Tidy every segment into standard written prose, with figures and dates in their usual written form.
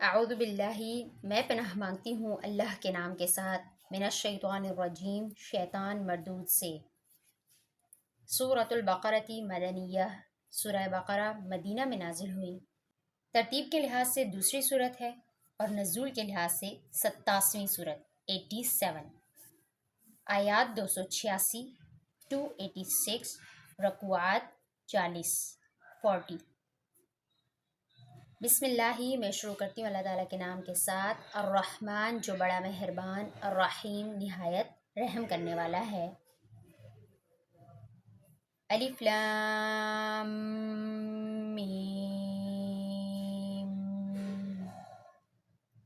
اعوذ باللہ، میں پناہ مانگتی ہوں اللہ کے نام کے ساتھ من الشیطان الرجیم، شیطان مردود سے۔ سورۃ البقرۃ مدنیہ، سورہ بقرہ مدینہ میں نازل ہوئی۔ ترتیب کے لحاظ سے دوسری صورت ہے اور نزول کے لحاظ سے 87ویں صورت 87۔ آیات 286 286، رکوعات 40۔ بسم اللہ، میں شروع کرتی ہوں اللہ تعالیٰ کے نام کے ساتھ، الرحمن جو بڑا مہربان، الرحیم نہایت رحم کرنے والا ہے۔ الف لام میم،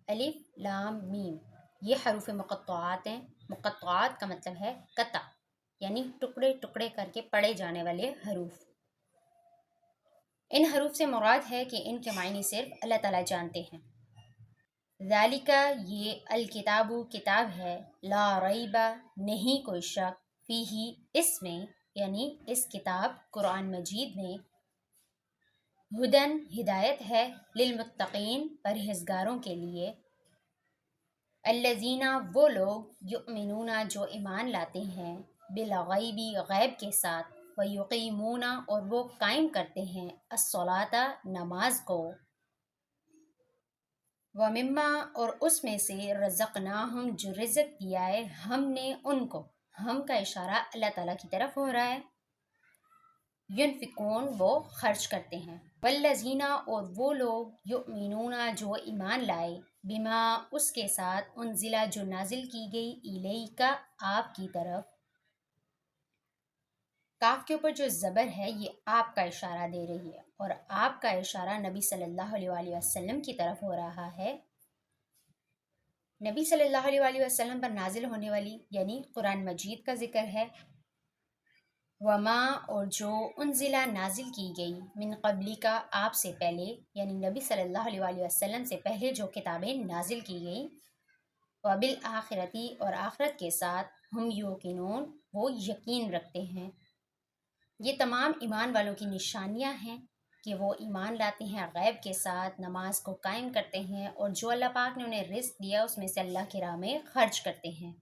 الف لام میم، یہ حروف مقطعات ہیں۔ مقطعات کا مطلب ہے قطع، یعنی ٹکڑے ٹکڑے کر کے پڑھے جانے والے حروف۔ ان حروف سے مراد ہے کہ ان کے معنی صرف اللہ تعالیٰ جانتے ہیں۔ ذالک، یہ الکتاب کتاب ہے، لا ریب نہیں کوئی شک، فیہ اس میں، یعنی اس کتاب قرآن مجید میں، ہدن ہدایت ہے، للمتقین پرہیزگاروں کے لیے، الذین وہ لوگ، یؤمنون جو ایمان لاتے ہیں، بالغیب غیب کے ساتھ، ویقیمون اور وہ قائم کرتے ہیں، الصلاۃ نماز کو، ومما اور اس میں سے، رزقناہم جو رزق دیا ہے ہم نے ان کو، ہم کا اشارہ اللہ تعالیٰ کی طرف ہو رہا ہے، ینفقون وہ خرچ کرتے ہیں، والذین اور وہ لوگ، یؤمنون جو ایمان لائے، بما اس کے ساتھ، انزلہ جو نازل کی گئی، الیک آپ کی طرف، کاف کے اوپر جو زبر ہے یہ آپ کا اشارہ دے رہی ہے، اور آپ کا اشارہ نبی صلی اللہ علیہ وآلہ وسلم کی طرف ہو رہا ہے۔ نبی صلی اللہ علیہ وآلہ وسلم پر نازل ہونے والی یعنی قرآن مجید کا ذکر ہے۔ وما اور جو انزلہ نازل کی گئی، من قبلی کا آپ سے پہلے، یعنی نبی صلی اللہ علیہ وآلہ وسلم سے پہلے جو کتابیں نازل کی گئی، وبالآخرتی اور آخرت کے ساتھ، ہم یوقنون وہ یقین رکھتے ہیں۔ یہ تمام ایمان والوں کی نشانیاں ہیں کہ وہ ایمان لاتے ہیں غیب کے ساتھ، نماز کو قائم کرتے ہیں، اور جو اللہ پاک نے انہیں رزق دیا اس میں سے اللہ کی راہ میں خرچ کرتے ہیں۔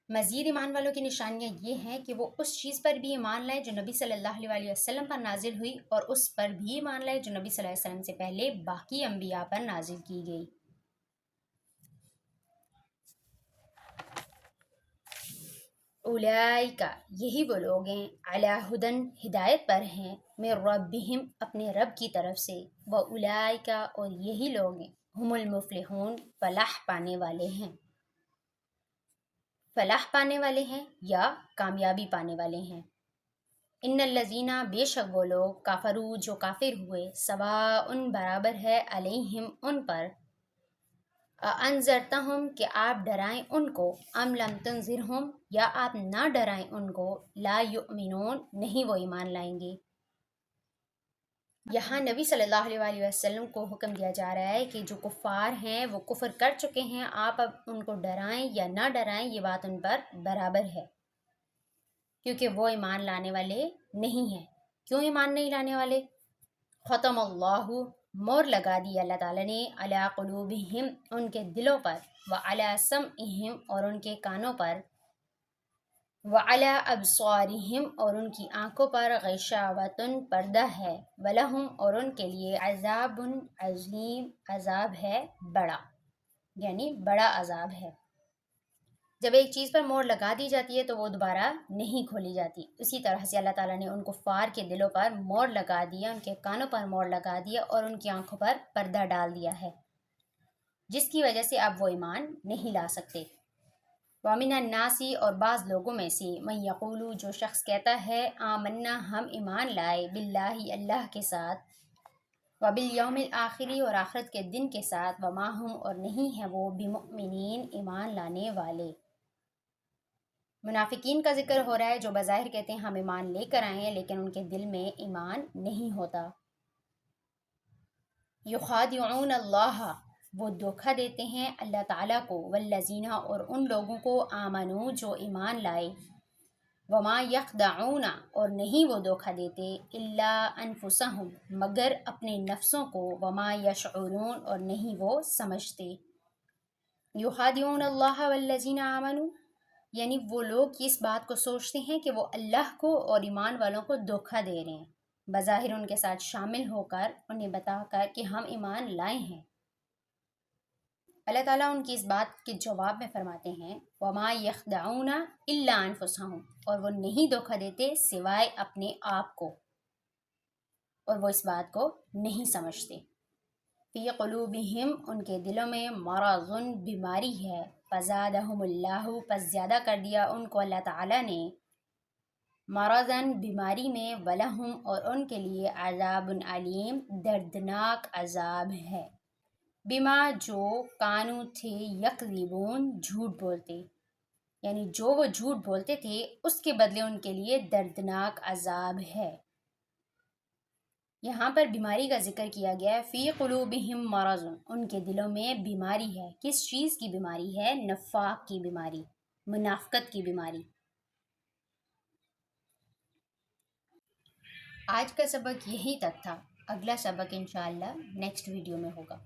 مزید ایمان والوں کی نشانیاں یہ ہیں کہ وہ اس چیز پر بھی ایمان لائے جو نبی صلی اللہ علیہ وآلہ وسلم پر نازل ہوئی، اور اس پر بھی ایمان لائے جو نبی صلی اللہ علیہ وسلم سے پہلے باقی انبیاء پر نازل کی گئی۔ اولئک یہی وہ لوگ ہیں، علی ہدن ہدایت پر ہیں، من ربہم اپنے رب کی طرف سے، واولئک اور یہی لوگ ہیں، ہم المفلحون فلاح پانے والے ہیں۔ فلاح پانے والے ہیں یا کامیابی پانے والے ہیں۔ ان الذین بے شک وہ لوگ، کافروا جو کافر ہوئے، سواء برابر ہے، علیہم ان پر، انذرتہم کہ آپ ڈرائیں ان کو، ام لم تنذرہم یا آپ نہ ڈرائیں ان کو، لا یؤمنون نہیں وہ ایمان لائیں گے۔ یہاں نبی صلی اللہ علیہ وآلہ وسلم کو حکم دیا جا رہا ہے کہ جو کفار ہیں وہ کفر کر چکے ہیں، آپ اب ان کو ڈرائیں یا نہ ڈرائیں یہ بات ان پر برابر ہے، کیونکہ وہ ایمان لانے والے نہیں ہیں۔ کیوں ایمان نہیں لانے والے؟ ختم اللہ مور لگا دی اللہ تعالیٰ نے، علی قلوبہم ان کے دلوں پر، وعلی سمعہم اور ان کے کانوں پر، وعلی ابصارہم اور ان کی آنکھوں پر، غشاوۃ پردہ ہے، ولہم اور ان کے لیے، عذاب عظیم عذاب ہے بڑا، یعنی بڑا عذاب ہے۔ جب ایک چیز پر مور لگا دی جاتی ہے تو وہ دوبارہ نہیں کھولی جاتی، اسی طرح سے اللہ تعالیٰ نے ان کفار کے دلوں پر مور لگا دیا، ان کے کانوں پر مور لگا دیا، اور ان کی آنکھوں پر پردہ ڈال دیا ہے، جس کی وجہ سے اب وہ ایمان نہیں لا سکتے۔ وَمِنَ النَّاسِ اور بعض لوگوں میں سے، مَن یقول جو شخص کہتا ہے، آمنا ہم ایمان لائے، باللہ اللہ کے ساتھ، وبالیوم الآخر اور آخرت کے دن کے ساتھ، وما ہم اور نہیں ہیں وہ، بمؤمنین ایمان لانے والے۔ منافقین کا ذکر ہو رہا ہے جو بظاہر کہتے ہیں ہم ایمان لے کر آئے ہیں لیکن ان کے دل میں ایمان نہیں ہوتا۔ یخادعون اللہ وہ دھوکہ دیتے ہیں اللہ تعالیٰ کو، والذین اور ان لوگوں کو، آمنو جو ایمان لائے، وما یخدعون اور نہیں وہ دھوکہ دیتے الا انفسہم مگر اپنے نفسوں کو، وما یشعرون اور نہیں وہ سمجھتے۔ یخادعون اللہ والذین آمنوا یعنی وہ لوگ اس بات کو سوچتے ہیں کہ وہ اللہ کو اور ایمان والوں کو دھوکہ دے رہے ہیں، بظاہر ان کے ساتھ شامل ہو کر انہیں بتا کر کہ ہم ایمان لائے ہیں۔ اللہ تعالیٰ ان کی اس بات کے جواب میں فرماتے ہیں وَمَا يَخْدَعُونَ إِلَّا أَنفُسَهُمْ اور وہ نہیں دھوکہ دیتے سوائے اپنے آپ کو، اور وہ اس بات کو نہیں سمجھتے۔ فی قلوبہم ان کے دلوں میں مرض بیماری ہے، فزادہم اللہ پس زیادہ کر دیا ان کو اللہ تعالیٰ نے، مرضاً بیماری میں، ولہم اور ان کے لیے عذاب علیم دردناک عذاب ہے، بما جو کانو تھے یکذبون جھوٹ بولتے، یعنی جو وہ جھوٹ بولتے تھے اس کے بدلے ان کے لیے دردناک عذاب ہے۔ یہاں پر بیماری کا ذکر کیا گیا ہے، فی قلوبہم مرض ان کے دلوں میں بیماری ہے۔ کس چیز کی بیماری ہے؟ نفاق کی بیماری، منافقت کی بیماری۔ آج کا سبق یہی تک تھا، اگلا سبق انشاءاللہ نیکسٹ ویڈیو میں ہوگا۔